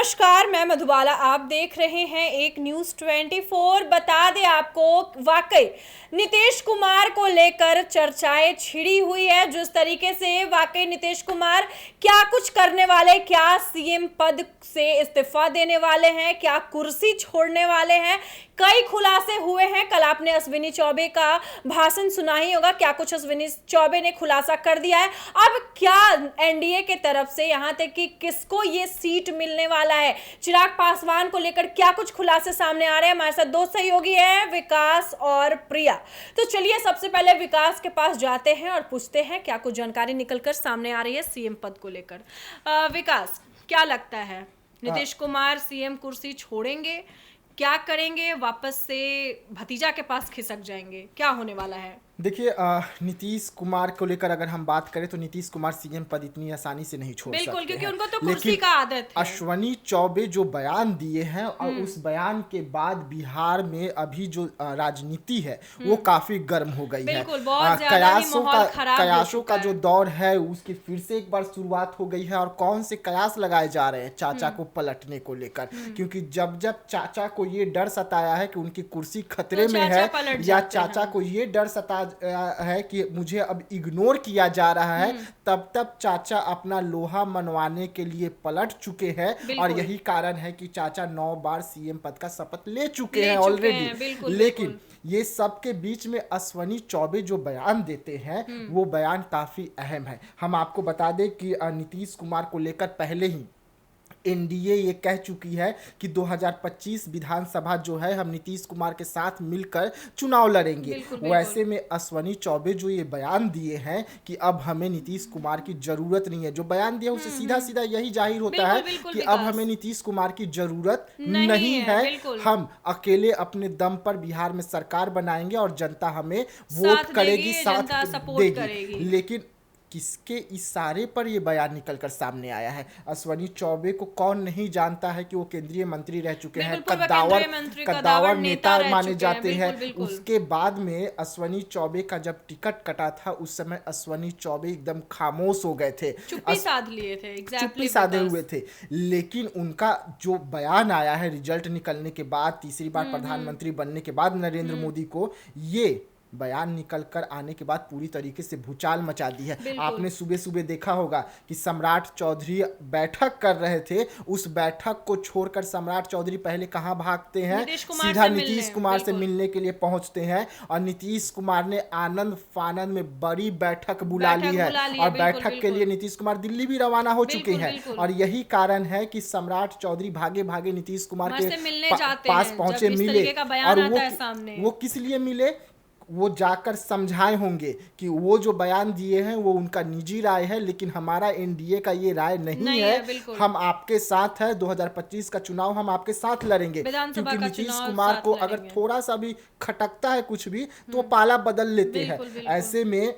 नमस्कार, मैं मधुबाला। आप देख रहे हैं एक न्यूज़ 24। बता दें आपको, वाकई नीतीश कुमार को लेकर चर्चाएं छिड़ी हुई है। जिस तरीके से वाकई नीतीश कुमार क्या कुछ करने वाले, क्या सीएम पद से इस्तीफा देने वाले हैं, क्या कुर्सी छोड़ने वाले हैं, कई खुलासे हुए हैं। कल आपने अश्विनी चौबे का भाषण सुना ही होगा, क्या कुछ अश्विनी चौबे ने खुलासा कर दिया है। अब क्या एनडीए के तरफ से यहां तक कि किसको ये सीट मिलने वाला है, चिराग पासवान को लेकर क्या कुछ खुलासे सामने आ रहे हैं। हमारे साथ दो सहयोगी हैं, विकास और प्रिया। तो चलिए सबसे पहले विकास के पास जाते हैं और पूछते हैं क्या कुछ जानकारी निकलकर सामने आ रही है सीएम पद को लेकर। विकास, क्या लगता है नीतीश कुमार सीएम कुर्सी छोड़ेंगे, क्या करेंगे, वापस से भतीजा के पास खिसक जाएंगे, क्या होने वाला है? देखिए, नीतीश कुमार को लेकर अगर हम बात करें तो नीतीश कुमार सीएम पद इतनी आसानी से नहीं छोड़ सकते बिल्कुल, क्योंकि हैं। उनको तो कुर्सी लेकिन का आदत है। अश्विनी चौबे जो बयान दिए हैं और उस बयान के बाद बिहार में अभी जो राजनीति है वो काफी गर्म हो गई है। बिल्कुल, बहुत ज्यादा ही माहौल खराब हो कयासों चुका का जो है। दौर है उसकी फिर से एक बार शुरुआत हो गई है। और कौन से कयास लगाए जा रहे हैं चाचा को पलटने को लेकर, क्योंकि जब जब चाचा को ये डर सताया है कि उनकी कुर्सी खतरे में है, या चाचा को ये डर सताया है कि मुझे अब इग्नोर किया जा रहा है, तब तब चाचा अपना लोहा मनवाने के लिए पलट चुके हैं। और यही कारण है कि चाचा 9 बार सीएम पद का शपथ ले चुके हैं ऑलरेडी। लेकिन ये सब के बीच में अश्विनी चौबे जो बयान देते हैं वो बयान काफी अहम है। हम आपको बता दें कि नीतीश कुमार को लेकर पहले ही एनडीए ये कह चुकी है कि 2025 विधानसभा जो है हम नीतीश कुमार के साथ मिलकर चुनाव लड़ेंगे। वैसे में अश्विनी चौबे जो ये बयान दिए हैं कि अब हमें नीतीश कुमार की जरूरत नहीं है, जो बयान दिया उससे सीधा सीधा यही जाहिर होता है कि अब हमें नीतीश कुमार की जरूरत नहीं है। हम अकेले अपने दम पर बिहार में सरकार बनाएंगे और जनता हमें वोट करेगी, साथ देगी। लेकिन किसके इशारे पर यह बयान निकलकर सामने आया है? अश्विनी चौबे को कौन नहीं जानता है कि वो केंद्रीय मंत्री रह चुके हैं, कद्दावर नेता माने जाते हैं। उसके बाद में अश्विनी चौबे का जब टिकट कटा था उस समय अश्विनी चौबे एकदम खामोश हो गए थे, चुप्पी साध लिए थे, चुप्पी साधे हुए थे। लेकिन उनका जो बयान आया है रिजल्ट निकलने के बाद, तीसरी बार प्रधानमंत्री बनने के बाद नरेंद्र मोदी को, ये बयान निकलकर आने के बाद पूरी तरीके से भूचाल मचा दी है। आपने सुबह सुबह देखा होगा कि सम्राट चौधरी बैठक कर रहे थे, उस बैठक को छोड़कर सम्राट चौधरी पहले कहां भागते हैं? सीधा नीतीश कुमार से मिलने के लिए पहुंचते हैं। और नीतीश कुमार ने आनंद फानंद में बड़ी बैठक बुला ली है और बैठक के लिए नीतीश कुमार दिल्ली भी रवाना हो चुके हैं। और यही कारण है कि सम्राट चौधरी भागे भागे नीतीश कुमार के पास पहुंचे, मिले। और वो किस लिए मिले? वो जाकर समझाए होंगे कि वो जो बयान दिए हैं वो उनका निजी राय है, लेकिन हमारा एनडीए का ये राय नहीं है। हम आपके साथ है, 2025 का चुनाव हम आपके साथ लड़ेंगे। क्योंकि नीतीश कुमार को अगर थोड़ा सा भी खटकता है कुछ भी तो पाला बदल लेते हैं। ऐसे में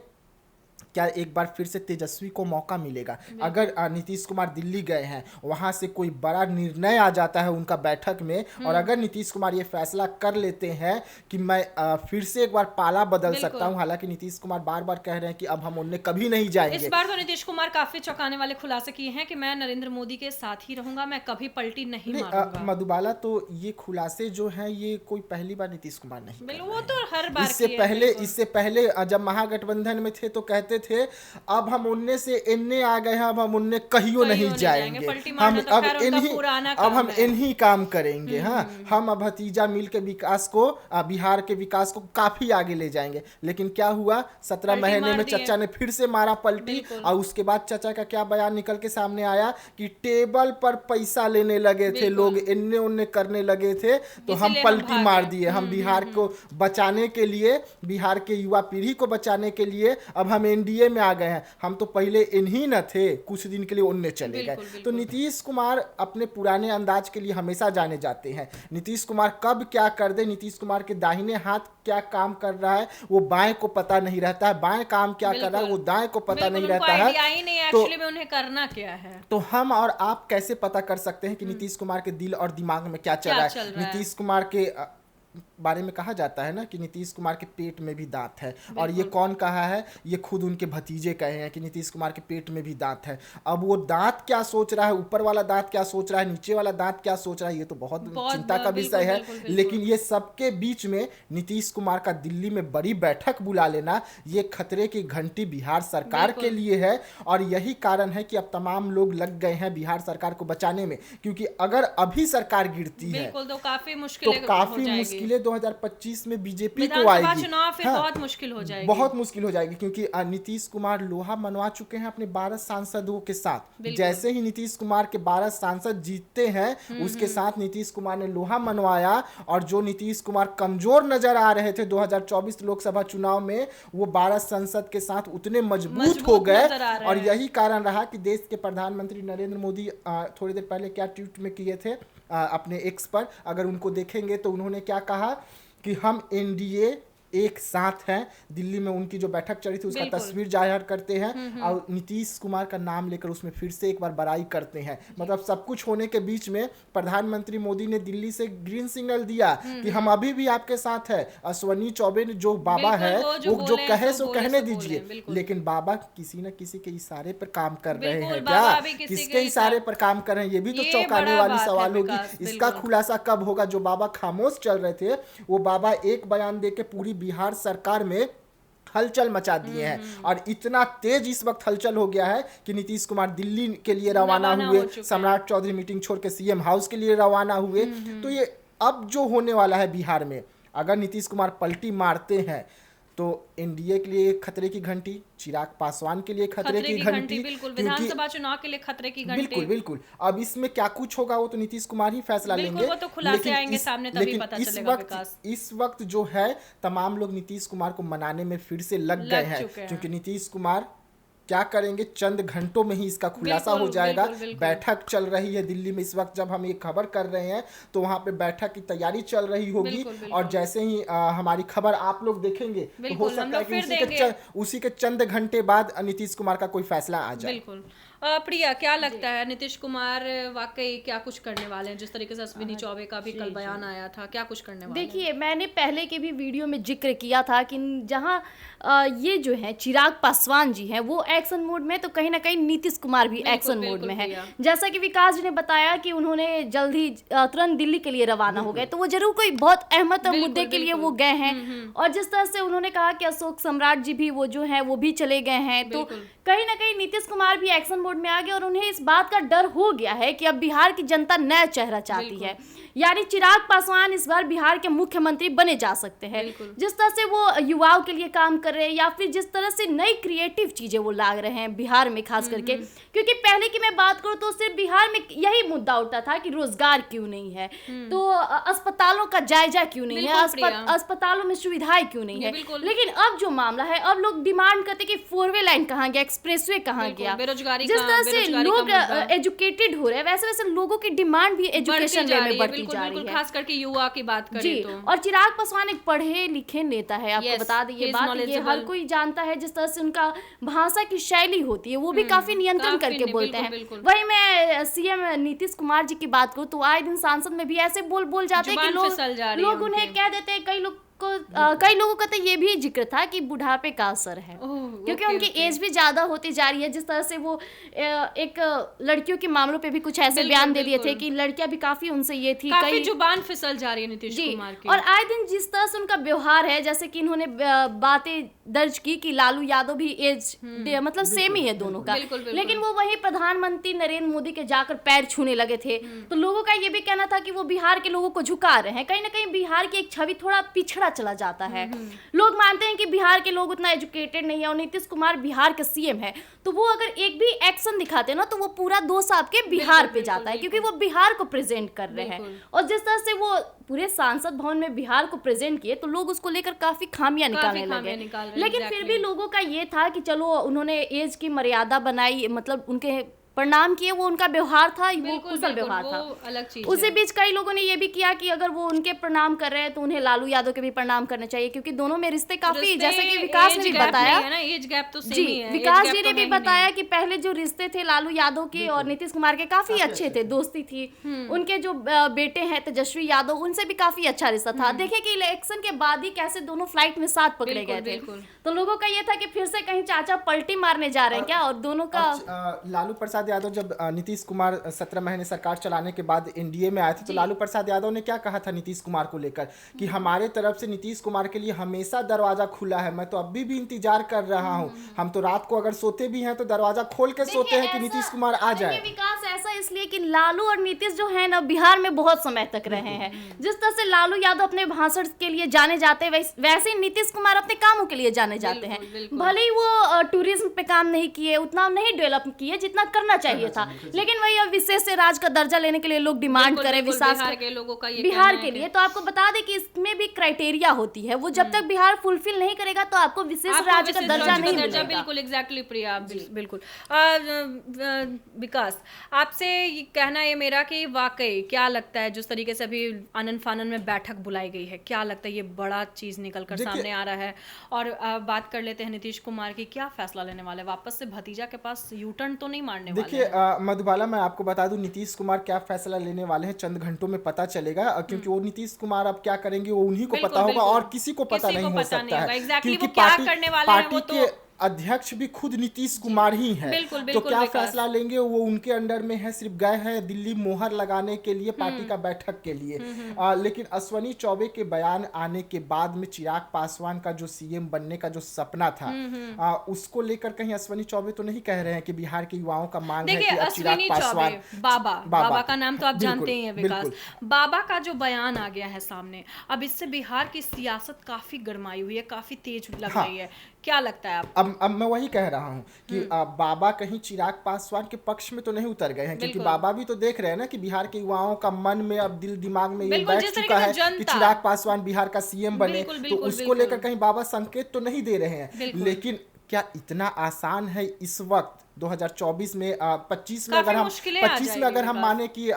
क्या एक बार फिर से तेजस्वी को मौका मिलेगा? अगर नीतीश कुमार दिल्ली गए हैं, वहां से कोई बड़ा निर्णय आ जाता है उनका बैठक में, और अगर नीतीश कुमार ये फैसला कर लेते हैं कि मैं फिर से एक बार पाला बदल सकता हूं, हालांकि नीतीश कुमार बार बार कह रहे हैं कि अब हम उनने कभी नहीं जाएंगे। इस बार तो नीतीश कुमार काफी चौंकाने वाले खुलासे किए हैं कि मैं नरेंद्र मोदी के साथ ही रहूंगा, मैं कभी पलटी नहीं मारूंगा। मधुबाला, तो ये खुलासे जो हैं ये कोई पहली बार नीतीश कुमार नहीं, वो तो हर बार इससे पहले जब महागठबंधन में थे तो कहते थे अब हम उनने से इनने आ गए हैं, अब हम उनने कहियो नहीं जाएंगे, हम अब हम इन्हीं काम करेंगे। हम अब भतीजा मिल के विकास को, बिहार के विकास को काफी आगे ले जाएंगे। लेकिन क्या हुआ? 17 महीने में चचा ने फिर से मारा पलटी। और उसके बाद चचा का क्या बयान निकल के सामने आया कि टेबल पर पैसा लेने लगे थे लोग, इन्ने उन्ने करने लगे थे, तो हम पलटी मार दिए। हम बिहार को बचाने के लिए, बिहार के युवा पीढ़ी को बचाने के लिए अब हम एनडीए में आ गए हैं। हम तो पहले इन्हीं न थे, कुछ दिन के लिए उनने चले गए। तो नीतीश कुमार अपने पुराने अंदाज के लिए हमेशा जाने जाते हैं। नीतीश कुमार कब क्या कर दे, नीतीश कुमार के दाहिने हाथ क्या काम कर रहा है वो बाएं को पता नहीं रहता है, बाएं काम क्या कर रहा है वो दाएं को पता नहीं रहता है। तो उन्हें करना क्या है, तो हम और आप कैसे पता कर सकते हैं कि नीतीश कुमार के दिल और दिमाग में क्या चल रहा है? नीतीश कुमार के बारे में कहा जाता है ना कि नीतीश कुमार के पेट में भी दांत है, और ये कौन कहा है? ये खुद उनके भतीजे कहे हैं कि नीतीश कुमार के पेट में भी दांत है। अब वो दांत क्या सोच रहा है, ऊपर वाला दांत क्या सोच रहा है, नीचे वाला दांत क्या सोच रहा है, ये तो बहुत चिंता का विषय है। लेकिन ये सबके बीच में नीतीश कुमार का दिल्ली में बड़ी बैठक बुला लेना, ये खतरे की घंटी बिहार सरकार के लिए है। और यही कारण है कि अब तमाम लोग लग गए हैं बिहार सरकार को बचाने में, क्योंकि अगर अभी सरकार गिरती है तो काफी मुश्किलें 2025 में बीजेपी को आएगी। चुनाव फिर बहुत मुश्किल हो जाएगी, बहुत मुश्किल हो जाएगी, क्योंकि नीतीश कुमार लोहा मनवा चुके हैं अपने 12 सांसदों के साथ। जैसे ही नीतीश कुमार के 12 सांसद जीतते हैं, उसके साथ नीतीश कुमार ने लोहा मनवाया, और जो नीतीश कुमार कमजोर नजर आ रहे थे 2024 लोकसभा चुनाव में, वो 12 संसद के साथ उतने मजबूत हो गए। और यही कारण रहा कि देश के प्रधानमंत्री नरेंद्र मोदी थोड़ी देर पहले क्या ट्वीट में किए थे अपने एक्स पर, अगर उनको देखेंगे तो उन्होंने क्या कहा कि हम एनडीए एक साथ हैं। दिल्ली में उनकी जो बैठक चली थी उसका तस्वीर जाहिर करते हैं, और नीतीश कुमार का नाम लेकर उसमें फिर से एक बार बड़ाई करते हैं। मतलब सब कुछ होने के बीच में प्रधानमंत्री मोदी ने दिल्ली से ग्रीन सिग्नल दिया कि हम अभी भी आपके साथ है। अश्वनी चौबे जो बाबा है वो जो कहे सो कहने दीजिए, लेकिन बाबा किसी न किसी के इशारे पर काम कर रहे हैं क्या? किसके इशारे पर काम कर रहे हैं, ये भी तो चौंकाने वाली सवाल होगी। इसका खुलासा कब होगा? जो बाबा खामोश चल रहे थे, वो बाबा एक बयान दे के पूरी बिहार सरकार में हलचल मचा दिए हैं। और इतना तेज इस वक्त हलचल हो गया है कि नीतीश कुमार दिल्ली के लिए रवाना हुए, सम्राट चौधरी मीटिंग छोड़ के सीएम हाउस के लिए रवाना हुए। तो ये अब जो होने वाला है बिहार में, अगर नीतीश कुमार पलटी मारते हैं तो एनडीए के लिए खतरे की घंटी, चिराग पासवान के लिए खतरे की घंटी, बिल्कुल विधानसभा चुनाव के लिए खतरे की घंटी। बिल्कुल बिल्कुल। अब इसमें क्या कुछ होगा वो तो नीतीश कुमार ही फैसला लेंगे, वो तो खुलासे आएंगे सामने, तभी पता चलेगा विकास। इस वक्त जो है तमाम लोग नीतीश कुमार को मनाने में फिर से लग गए हैं, क्योंकि नीतीश कुमार क्या करेंगे, चंद घंटों में ही इसका खुलासा हो जाएगा। बैठक चल रही है दिल्ली में इस वक्त, जब हम ये खबर कर रहे हैं तो वहां पे बैठक की तैयारी चल रही होगी। और जैसे ही हमारी खबर आप लोग देखेंगे तो हो सकता है कि उसी के चंद घंटे बाद नीतीश कुमार का कोई फैसला आ जाए। बिल्कुल। प्रिया, क्या लगता है नीतीश कुमार वाकई क्या कुछ करने वाले हैं? जिस तरीके से अश्विनी चौबे का भी कल बयान आया था, क्या कुछ करने वाले हैं? देखिए, मैंने पहले के भी वीडियो में जिक्र किया था कि जहां ये जो है चिराग पासवान जी हैं वो एक्शन मोड में, तो कहीं ना कहीं नीतीश कुमार भी एक्शन मोड में है। जैसा कि विकास जी ने बताया कि उन्होंने जल्द ही तुरंत दिल्ली के लिए रवाना हो गए, तो वो जरूर कोई बहुत अहम मुद्दे के लिए वो गए हैं। और जिस तरह से उन्होंने कहा कि अशोक सम्राट जी भी वो जो है वो भी चले गए हैं, तो कहीं ना कहीं नीतीश कुमार भी एक्शन मोड में आ गए। और उन्हें इस बात का डर हो गया है कि अब बिहार की जनता नया चेहरा चाहती है, यानी चिराग पासवान इस बार बिहार के मुख्यमंत्री बने जा सकते हैं। जिस तरह से वो युवाओं के लिए काम कर रहे हैं, या फिर जिस तरह से नई क्रिएटिव चीजें वो ला रहे हैं बिहार में खास करके, क्योंकि पहले की मैं बात करूं तो सिर्फ बिहार में यही मुद्दा उठता था कि रोजगार क्यों नहीं है, तो अस्पतालों का जायजा क्यों नहीं है, अस्पतालों में सुविधाएं क्यों नहीं है। लेकिन अब जो मामला है, अब लोग डिमांड करते कि 4वे लाइन कहाँ गया, एक्सप्रेसवे कहाँ गया। जिस तरह से लोग एजुकेटेड हो रहे हैं, वैसे वैसे लोगों की डिमांड भी एजुकेशन में बढ़ती जा रही है, खास करके युवा की बात करें तो। और चिराग पासवान एक पढ़े लिखे नेता है, आपको बता दें ये बात, ये हर कोई जानता है। जिस तरह से उनका भाषा की शैली होती है वो भी काफी नियंत्रण करके बोलते हैं। वही मैं सीएम नीतीश कुमार जी की बात करूं तो आए दिन सांसद में भी ऐसे बोल जाते हैं कि लोग उन्हें कह देते हैं, कई लोगों का तो ये भी जिक्र था कि बुढ़ापे का असर है, क्योंकि उनकी एज भी ज्यादा होती जा रही है। जिस तरह से वो एक लड़कियों के मामलों पे भी कुछ ऐसे बयान दे दिए थे कि लड़कियां भी काफी उनसे ये थी, काफी जुबान फिसल जा रही है नीतीश कुमार की। और आए दिन जिस तरह से उनका व्यवहार है, जैसे कि इन्होंने बातें दर्ज की कि लालू यादव भी एज मतलब सेम ही है दोनों का, लेकिन वो वही प्रधानमंत्री नरेंद्र मोदी के जाकर पैर छूने लगे थे। तो लोगों का ये भी कहना था कि वो बिहार के लोगों को झुका रहे हैं, कहीं ना कहीं बिहार की एक छवि थोड़ा पिछड़ा चला जाता है। लोग मानते हैं कि बिहार के लोग उतना एजुकेटेड नहीं है, और नीतीश कुमार बिहार के सीएम है, तो वो अगर एक भी एक्शन दिखाते हैं ना तो वो पूरा दोष आपके बिहार पे जाता है, क्योंकि वो बिहार को प्रेजेंट कर रहे हैं। और जिस तरह से वो पूरे सांसद भवन में बिहार को प्रेजेंट किए तो लोग उसको लेकर काफी खामियां निकालने लगे। लेकिन फिर भी लोगों का ये था कि चलो उन्होंने एज की मर्यादा बनाई, मतलब उनके प्रणाम किए, वो उनका व्यवहार था, वो बिल्कुल, कुशल बिल्कुल, व्यवहार वो था। अलग चीज उसी है। बीच कई लोगों ने ये भी किया कि अगर वो उनके प्रणाम कर रहे हैं तो उन्हें लालू यादव के भी प्रणाम करने चाहिए, क्योंकि दोनों में रिश्ते काफी, रिश्ते, जैसे कि विकास ने एज भी गैप बताया नहीं है ना, एज गैप तो जी, सेम ही है, एज विकास गैप जी तो ने भी है ही नहीं। बताया कि पहले जो रिश्ते थे लालू यादव के और नीतीश कुमार के काफी अच्छे थे, दोस्ती थी। उनके जो बेटे हैं तेजस्वी यादव, उनसे भी काफी अच्छा रिश्ता था। देखिए कि इलेक्शन के बाद ही कैसे दोनों फ्लाइट में साथ पकड़े बिल्कुल, गए थे। बिल्कुल। तो लोगों का ये था कि फिर से कहीं चाचा पलटी मारने जा रहे हैं क्या, और दोनों का लालू प्रसाद यादव जब नीतीश कुमार 17 महीने सरकार चलाने के बाद एनडीए में आए थे, तो लालू प्रसाद यादव ने क्या कहा था नीतीश कुमार को लेकर कि हमारे तरफ से नीतीश कुमार के लिए हमेशा दरवाजा खुला है, मैं तो अभी भी इंतजार कर रहा हूं, हम तो रात को अगर सोते भी हैं तो दरवाजा खोल के सोते हैं कि नीतीश कुमार आ जाए। विकास ऐसा इसलिए कि लालू और नीतीश जो है ना बिहार में बहुत समय तक रहे हैं। जिस तरह से लालू यादव अपने भाषण के लिए जाने जाते हैं, वैसे ही नीतीश कुमार अपने कामों के लिए जाने जाते हैं। भले ही वो टूरिज्म पे काम नहीं किए, उतना नहीं डेवलप किए जितना करना चाहिए था, लेकिन वही अब विशेष से राज का दर्जा लेने के लिए लोग डिमांड करें बिहार के लोगों का ये बिहार के लिए। तो आपको बता दें कि इसमें भी क्राइटेरिया होती है, वो जब तक बिहार फुलफिल नहीं करेगा तो आपको विशेष राज्य का दर्जा नहीं मिलेगा। बिल्कुल, एग्जैक्टली प्रिया, बिल्कुल। विकास, आपसे ये कहना है मेरा कि वाकई क्या लगता है जिस तरीके से अभी आनन फानन में बैठक बुलाई गई है, क्या लगता है ये बड़ा चीज निकल कर सामने आ रहा है? और बात कर लेते हैं नीतीश कुमार की, क्या फैसला लेने वाले, वापस से भतीजा के पास यू टर्न तो नहीं मारने वाले? देखिए मधुबाला, मैं आपको बता दूं नीतीश कुमार क्या फैसला लेने वाले हैं चंद घंटों में पता चलेगा, क्योंकि वो नीतीश कुमार अब क्या करेंगे वो उन्हीं को पता होगा और किसी को पता नहीं हो सकता है, क्योंकि पार्टी के अध्यक्ष भी खुद नीतीश कुमार ही हैं। तो क्या फैसला लेंगे वो उनके अंडर में है, सिर्फ गए हैं दिल्ली मोहर लगाने के लिए पार्टी का बैठक के लिए। लेकिन अश्वनी चौबे के बयान आने के बाद में चिराग पासवान का जो सीएम बनने का जो सपना था, उसको लेकर कहीं अश्वनी चौबे तो नहीं कह रहे हैं कि बिहार के युवाओं का मांग है कि अब चिराग पासवान, बाबा का नाम तो आप जानते ही हैं विकास, बाबा का जो बयान आ गया है सामने, अब इससे बिहार की सियासत काफी गरमाई हुई है, काफी तेज लग रही है, क्या लगता है आपको? अब मैं वही कह रहा हूँ कि बाबा कहीं चिराग पासवान के पक्ष में तो नहीं उतर गए हैं, क्योंकि बाबा भी तो देख रहे हैं ना कि बिहार के युवाओं का मन में अब दिल दिमाग में ये बैठ चुका है कि चिराग पासवान बिहार का सीएम बने, तो उसको लेकर कहीं बाबा संकेत तो नहीं दे रहे हैं। लेकिन क्या इतना आसान है इस वक्त 2024 में 25 में अगर हम माने कि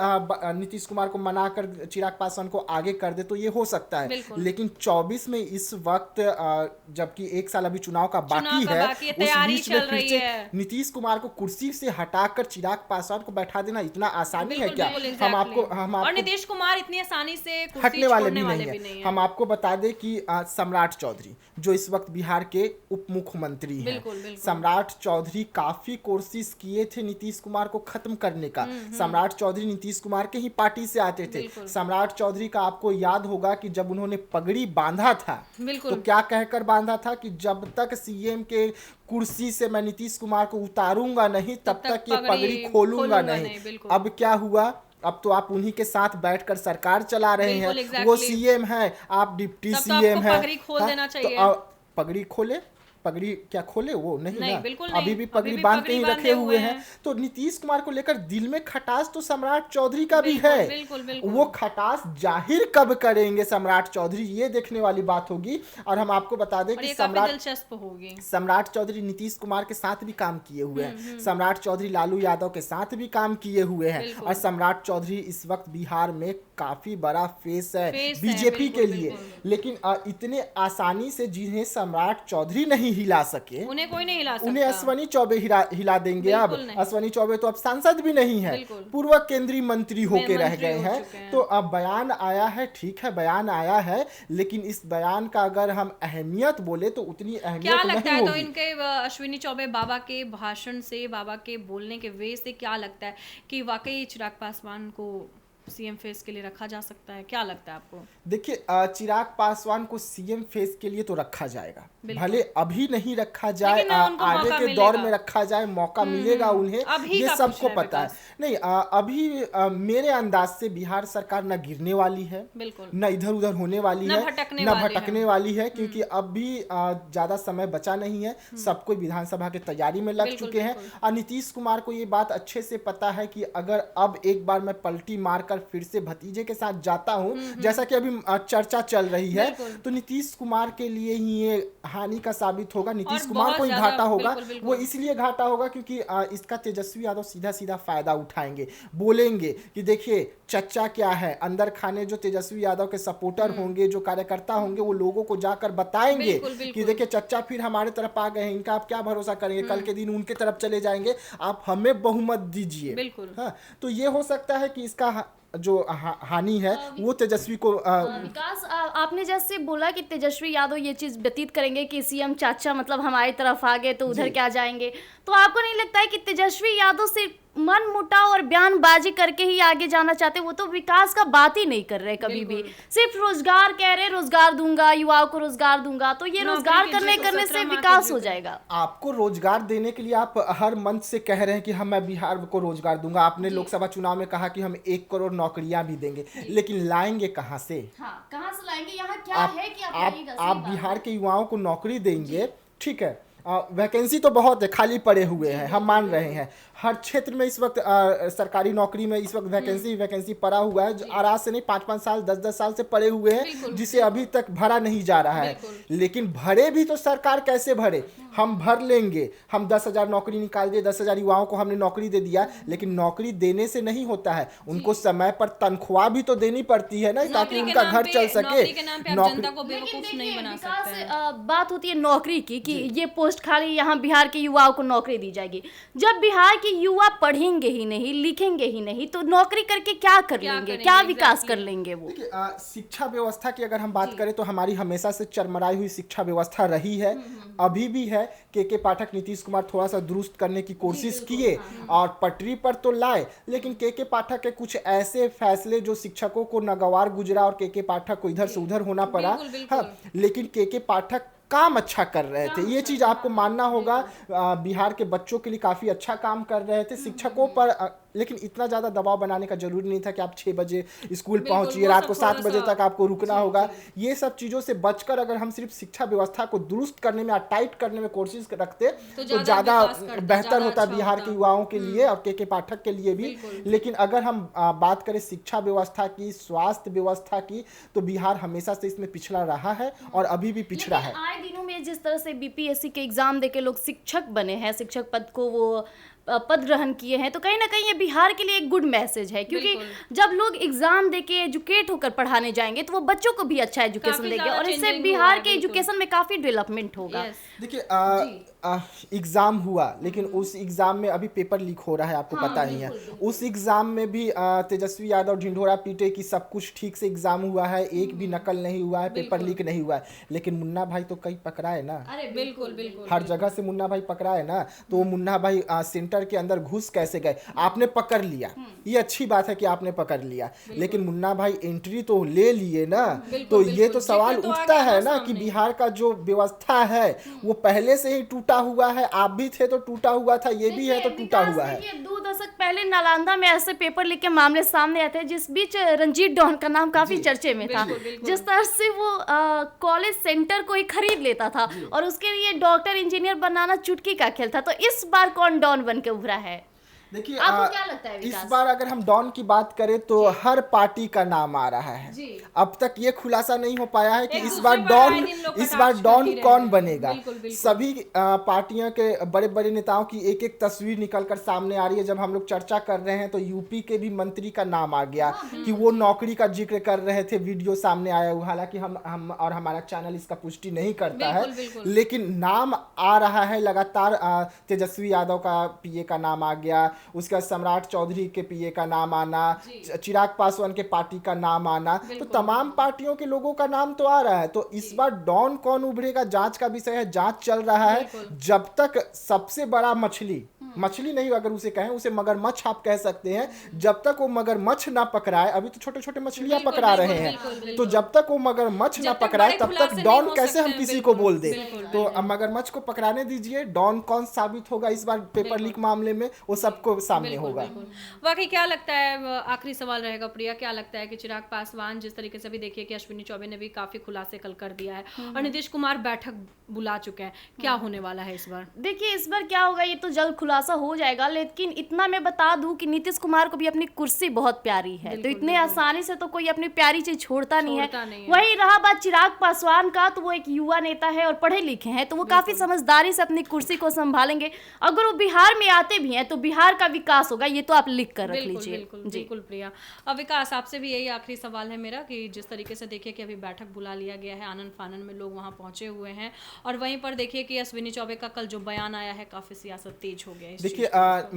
नीतीश कुमार को मनाकर चिराग पासवान को आगे कर दे तो ये हो सकता है, लेकिन 24 में इस वक्त जबकि एक साल अभी चुनाव का बाकी है, उस बीच में फिर से नीतीश कुमार को कुर्सी से हटाकर चिराग पासवान को बैठा देना इतना आसानी है क्या? हम आपको और नीतीश कुमार इतनी आसानी से हटने वाले भी नहीं है। हम आपको बता दें कि सम्राट चौधरी जो इस वक्त बिहार के उप मुख्यमंत्री हैं, सम्राट चौधरी काफी कोशिश किए थे नीतीश कुमार को खत्म करने का। सम्राट चौधरी नीतीश कुमार के ही पार्टी से आते थे। सम्राट चौधरी का आपको याद होगा कि जब उन्होंने पगड़ी बांधा था तो क्या कहकर बांधा था कि जब तक सीएम के कुर्सी से मैं नीतीश कुमार को उतारूंगा नहीं तब तक ये पगड़ी खोलूंगा नहीं। अब क्या हुआ? अब तो आप उन्हीं के साथ बैठकर सरकार चला रहे हैं, वो सीएम है, आप डिप्टी सीएम है, तो पगड़ी खोले, पगड़ी क्या खोले? वो नहीं ना, अभी भी पगड़ी बांध के ही रखे हुए हैं। तो नीतीश कुमार को लेकर दिल में खटास तो सम्राट चौधरी का भी है। वो खटास जाहिर कब करेंगे सम्राट चौधरी, ये देखने वाली बात होगी। और हम आपको बता दें कि सम्राट चौधरी नीतीश कुमार के साथ भी काम किए हुए हैं, सम्राट चौधरी लालू यादव के साथ भी काम किए हुए हैं, और सम्राट चौधरी इस वक्त बिहार में काफी बड़ा फेस है बीजेपी के लिए। लेकिन इतने आसानी से जिन्हें सम्राट चौधरी नहीं हिला सके, उन्हें कोई नहीं हिला सकता। उन्हें अश्वनी चौबे हिला देंगे। अब अश्वनी चौबे तो अब सांसद भी नहीं है, पूर्व केंद्रीय मंत्री होके रह गए हैं। तो अब बयान आया है, ठीक है बयान आया है, लेकिन इस बयान का अगर हम अहमियत बोले तो उतनी अहमियत क्या लगता है? होगी। तो इनके अश्विनी चौबे बाबा के भाषण से, बाबा के बोलने के वे से क्या लगता है कि वाकई चिराग पासवान को सीएम फेस के लिए रखा जा सकता है? क्या लगता है आपको? देखिए चिराग पासवान को सीएम फेस के लिए तो रखा जाएगा, भले अभी नहीं रखा जाए, आगे के दौर में रखा जाए, मौका मिलेगा उन्हें, ये सबको पता है। नहीं अभी मेरे अंदाज से बिहार सरकार न गिरने वाली है, न इधर उधर होने वाली है, न भटकने वाली है, क्योंकि अभी ज्यादा समय बचा नहीं है, सब कोई विधानसभा की तैयारी में लग चुके हैं। और नीतीश कुमार को ये बात अच्छे से पता है कि अगर अब एक बार मैं पलटी मारकर फिर से भतीजे के साथ जाता हूं, जैसा कि अभी चर्चा चल रही है, तो नीतीश कुमार के लिए ही ये हानि का साबित होगा, नीतीश और कुमार बहुत को ही ज्यादा, घाटा होगा। बिल्कुल, बिल्कुल। वो इसलिए घाटा होगा क्योंकि इसका तेजस्वी यादव सीधा सीधा फायदा उठाएंगे, बोलेंगे कि देखिए चच्चा क्या है, अंदर खाने जो तेजस्वी यादव के सपोर्टर होंगे, जो कार्यकर्ता होंगे, वो लोगों को जाकर बताएंगे बिल्कुल, बिल्कुल। कि देखिए चच्चा फिर हमारे तरफ आ गए हैं, इनका आप क्या भरोसा करेंगे, कल के दिन उनके तरफ चले जाएंगे, आप हमें बहुमत दीजिए। बिल्कुल। हाँ, तो ये हो सकता है कि इसका जो हानि है वो तेजस्वी को विकास, आपने जैसे बोला कि तेजस्वी यादव ये चीज व्यतीत करेंगे कि सीएम चाचा मतलब हमारी तरफ आ गए तो उधर क्या जाएंगे, तो आपको नहीं लगता है कि तेजस्वी यादव सिर्फ मन मुटाव और बयानबाजी करके ही आगे जाना चाहते? वो तो विकास का बात ही नहीं कर रहे कभी भी, सिर्फ रोजगार कह रहे, रोजगार दूंगा, युवाओं को रोजगार दूंगा, तो ये रोजगार करने से विकास हो जाएगा। आपको रोजगार देने के लिए आप हर मंच से कह रहे हैं कि हम मैं बिहार को रोजगार दूंगा, आपने लोकसभा चुनाव में कहा कि हम 1 करोड़ नौकरियां भी देंगे, लेकिन लाएंगे कहाँ से? हाँ, कहाँ से लाएंगे? यहाँ क्या है कि आप बिहार के युवाओं को नौकरी देंगे, ठीक है, वैकेंसी तो बहुत है, खाली पड़े हुए हैं, हम मान रहे हैं, हर क्षेत्र में इस वक्त सरकारी नौकरी में इस वक्त वैकेंसी पड़ा हुआ है, जो आज से नहीं 5-5 साल 10-10 साल से पड़े हुए हैं, जिसे अभी तक भरा नहीं जा रहा है। लेकिन भरे भी तो सरकार कैसे भरे? हम भर लेंगे, हम 10,000 नौकरी निकाल दिए, 10,000 युवाओं को हमने नौकरी दे दिया, लेकिन नौकरी देने से नहीं होता है, उनको समय पर तनख्वाह भी तो देनी पड़ती है ना, ताकि उनका घर चल सके। बात होती है नौकरी की कि ये पोस्ट खाली यहाँ बिहार के युवाओं को नौकरी दी जाएगी। जब बिहार के युवा पढ़ेंगे ही नहीं, लिखेंगे ही नहीं, तो नौकरी करके क्या कर लेंगे, क्या विकास कर लेंगे वो? शिक्षा व्यवस्था की अगर हम बात करें तो हमारी हमेशा से चरमराई हुई शिक्षा व्यवस्था रही है, अभी भी है। के पाठक, नीतीश कुमार थोड़ा सा दुरुस्त करने की कोशिश किए और पटरी पर तो लाए, लेकिन के पाठक के कुछ ऐसे फैसले जो शिक्षकों को नागवार गुजरा और के पाठक को इधर से उधर होना पड़ा। हाँ, लेकिन के पाठक काम अच्छा कर रहे थे, ये चीज आपको मानना होगा। बिहार के बच्चों के लिए काफी अच्छा काम कर रहे थे, शिक्षकों पर लेकिन इतना ज़्यादा दबाव बनाने का जरूरी नहीं था कि आप 6 बजे स्कूल पहुंचिए, रात को 7 बजे तक आपको रुकना होगा। ये सब चीज़ों से बचकर अगर हम सिर्फ शिक्षा व्यवस्था को दुरुस्त करने में, टाइट करने में कोशिश रखते तो ज़्यादा बेहतर होता बिहार के युवाओं के लिए और के पाठक के लिए भी। लेकिन अगर हम बात करें शिक्षा व्यवस्था की, स्वास्थ्य व्यवस्था की, तो बिहार हमेशा से इसमें पिछड़ा रहा है और अभी भी पिछड़ा है। आए दिनों में जिस तरह से बीपीएससी के एग्जाम देके लोग शिक्षक बने हैं, शिक्षक पद को वो पद ग्रहण किए हैं, तो कहीं ना कहीं ये बिहार के लिए एक गुड मैसेज है, क्योंकि जब लोग एग्जाम देके एजुकेट होकर पढ़ाने जाएंगे तो वो बच्चों को भी अच्छा एजुकेशन देंगे और इससे बिहार के एजुकेशन में काफी डेवलपमेंट होगा। देखिए एग्जाम हुआ, लेकिन उस एग्जाम में अभी पेपर लीक हो रहा है, आपको पता ही है। उस एग्जाम में भी तेजस्वी यादव ढिंढोरा पीटे कि सब कुछ ठीक से एग्जाम हुआ है, एक भी नकल नहीं हुआ है, पेपर लीक नहीं हुआ है, लेकिन मुन्ना भाई तो कहीं पकड़ा है ना। अरे बिल्कुल बिल्कुल, हर जगह से मुन्ना भाई पकड़ा है ना। तो मुन्ना भाई सेंटर के अंदर घुस कैसे गए? आपने पकड़ लिया, ये अच्छी बात है कि आपने पकड़ लिया, लेकिन मुन्ना भाई एंट्री तो ले लिए ना। तो ये तो सवाल उठता है ना कि बिहार का जो व्यवस्था है वो पहले से ही टूटा हुआ है। आप भी थे तो टूटा हुआ था, ये भी है तो टूटा हुआ है। 2 दशक पहले नालंदा में ऐसे पेपर लीक के मामले सामने आए थे, जिस बीच रंजीत डॉन का नाम काफी चर्चे में था। जिस तरह से वो कॉलेज सेंटर को ही खरीद लेता था और उसके लिए डॉक्टर इंजीनियर बनाना चुटकी का खेल था। तो इस बार कौन डॉन बन के उभरा है? देखिए आपको क्या लगता है इस बार अगर हम डॉन की बात करें तो हर पार्टी का नाम आ रहा है। अब तक ये खुलासा नहीं हो पाया है कि इस बार डॉन कौन बनेगा। सभी पार्टियों के बड़े बड़े नेताओं की एक एक तस्वीर निकलकर सामने आ रही है। जब हम लोग चर्चा कर रहे हैं तो यूपी के भी मंत्री का नाम आ गया कि वो नौकरी का जिक्र कर रहे थे, वीडियो सामने आया हुआ। हालांकि हम और हमारा चैनल इसका पुष्टि नहीं करता है, लेकिन नाम आ रहा है लगातार। तेजस्वी यादव का पीए का नाम आ गया, उसके बाद सम्राट चौधरी के पीए का नाम आना, चिराग पासवान के पार्टी का नाम आना, तो तमाम पार्टियों के लोगों का नाम तो आ रहा है। तो इस बार डॉन कौन उभरेगा, जांच का विषय है, जांच चल रहा है। जब तक सबसे बड़ा मछली नहीं, अगर उसे कहें, उसे मगरमच्छ आप कह सकते हैं, जब तक वो मगरमच्छ ना पकड़ाए, अभी तो छोटे छोटे मछलियां पकड़ा रहे हैं, तो जब तक वो मगरमच्छ ना पकड़ाए तब तक डॉन कैसे हम किसी को बोल दे। तो मगरमच्छ को पकड़ाने दीजिए, डॉन कौन साबित होगा इस बार पेपर लीक मामले में वो सबको सामने होगा। वाकई क्या लगता है, आखिरी सवाल रहेगा प्रिया, क्या लगता है कि चिराग पासवान, जिस तरीके से भी देखिए कि अश्विनी चौबे ने भी काफी खुलासे कल कर दिया है और नीतीश कुमार बैठक बुला चुके हैं, क्या होने वाला है इस बार? देखिए इस बार क्या होगा ये तो जल्द खुलासा खुलासा हो जाएगा। लेकिन इतना मैं बता दूं कि नीतीश कुमार को भी अपनी कुर्सी बहुत प्यारी है, तो इतने आसानी से तो कोई अपनी प्यारी चीज छोड़ता नहीं है। वही रहा बात चिराग पासवान का, तो वो एक युवा नेता है और पढ़े लिखे हैं, तो वो काफी समझदारी से अपनी कुर्सी को संभालेंगे। अगर वो बिहार में आते भी हैं तो बिहार का विकास होगा, ये तो आप लिख कर रख लीजिए। बिल्कुल प्रिया। अब विकास, आपसे भी यही आखिरी सवाल है मेरा कि जिस तरीके से देखिए कि अभी बैठक बुला लिया गया है, आनन फानन में लोग वहां पहुंचे हुए हैं, और वहीं पर देखिए कि अश्विनी चौबे का कल जो बयान आया है, काफी सियासत तेज हो गया है। देखिए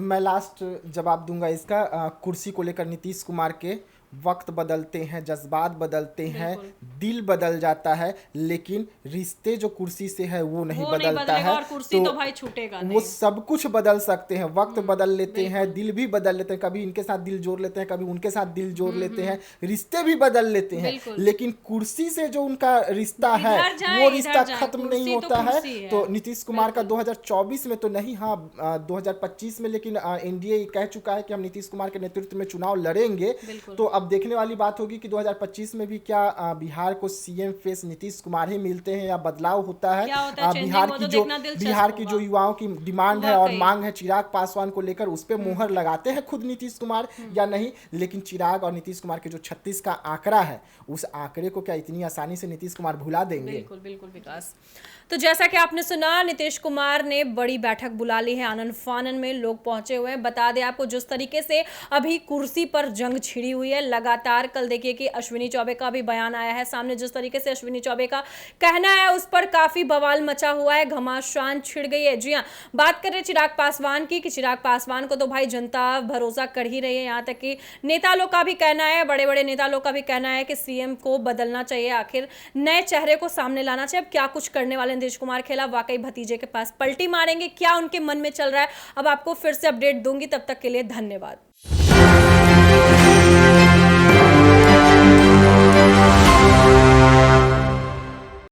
मैं लास्ट जवाब दूंगा इसका। कुर्सी को लेकर नीतीश कुमार के वक्त बदलते हैं, जज्बात बदलते हैं, दिल बदल जाता है, लेकिन रिश्ते जो कुर्सी से है वो नहीं बदलता है। और कुर्सी तो भाई छूटेगा नहीं। वो सब कुछ बदल सकते हैं, वक्त बदल लेते हैं, दिल भी बदल लेते हैं, कभी इनके साथ दिल जोड़ लेते हैं, कभी उनके साथ दिल जोड़ लेते हैं, रिश्ते भी बदल लेते हैं, लेकिन कुर्सी से जो उनका रिश्ता है वो रिश्ता खत्म नहीं होता है। तो नीतीश कुमार का 2024 में तो नहीं, हाँ 2025 में, लेकिन एनडीए कह चुका है कि हम नीतीश कुमार के नेतृत्व में चुनाव लड़ेंगे। तो अब देखने वाली बात होगी कि 2025 में भी क्या बिहार को सीएम फेस नीतीश कुमार ही मिलते हैं या बदलाव होता है। बिहार की जो युवाओं की डिमांड है और मांग है चिराग पासवान को लेकर, उस पर मुहर लगाते हैं खुद नीतीश कुमार या नहीं। लेकिन चिराग और नीतीश कुमार के जो 36 का आंकड़ा है, उस आंकड़े को क्या इतनी आसानी से नीतीश कुमार भुला देंगे? बिल्कुल विकास। तो जैसा कि आपने सुना, नीतीश कुमार ने बड़ी बैठक बुला ली है, आनन फानन में लोग पहुंचे हुए हैं। बता दें आपको, जिस तरीके से अभी कुर्सी पर जंग छिड़ी हुई है लगातार, कल देखिए कि अश्विनी चौबे का भी बयान आया है सामने। जिस तरीके से अश्विनी चौबे का कहना है, उस पर काफी बवाल मचा हुआ है, घमासान छिड़ गई है। जी हाँ, बात कर रहे चिराग पासवान की कि चिराग पासवान को तो भाई जनता भरोसा कर ही रही है। यहाँ तक कि नेता लोग का भी कहना है, बड़े बड़े नेता लोग का भी कहना है कि सीएम को बदलना चाहिए, आखिर नए चेहरे को सामने लाना चाहिए। अब क्या कुछ करने वाले नीतीश कुमार खेला, वाकई भतीजे के पास पलटी मारेंगे, क्या उनके मन में चल रहा है, अब आपको फिर से अपडेट दूंगी। तब तक के लिए धन्यवाद।